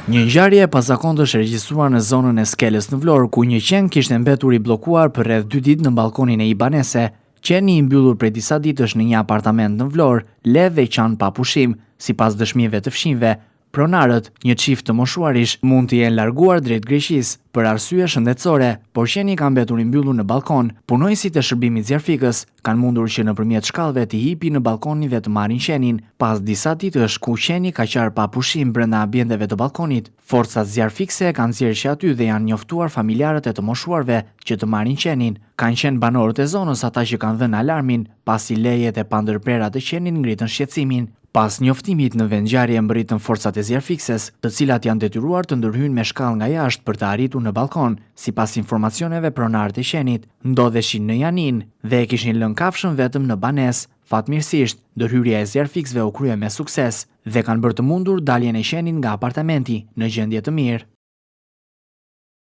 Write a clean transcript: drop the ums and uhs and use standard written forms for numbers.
Një ngjarje e pazakontë është regjistruar në zonën e Skelës në Vlorë, ku një qen kishte mbetur i bllokuar për rreth 2 ditë në balkonin e një banese. Qeni i mbyllur prej disa ditësh në një apartament në Vlorë le dhe qan pa pushim, sipas dëshmive të fqinjve. Pronarët, një çift të moshuarish, mund të jenë larguar drejt Greqisë për arsye shëndetësore, por qeni ka mbetur i mbyllur në balkon. Punojësit e shërbimit zjarfikës kanë mundur që nëpërmjet shkallëve të hipi në balkonin dhe të marrin qenin. Pas disa ditësh ku qeni ka qarë pa pushim brenda ambienteve të balkonit, forcat zjarfikse kanë nxjerrë që aty dhe janë njoftuar familjarët e të moshuarve që të marrin qenin. Kanë qenë banorët e zonës ata që kanë dhënë alarmin, pasi lejet e pandërprera të qenit ngritën shqetësimin. Pas njoftimit në vendngjarje mbërritën forcat e zjarfikses, të cilat janë detyruar të ndërhyjnë me shkallë nga jashtë për të arritur në balkon. Sipas informacioneve, pronarët e qenit ndodheshin në Janin dhe e kishin lënë kafshën vetëm në banesë. Fatmirësisht, ndërhyrja e zjarfiksve u krye me sukses dhe kanë bërë të mundur daljen e qenit nga apartamenti në gjendje të mirë.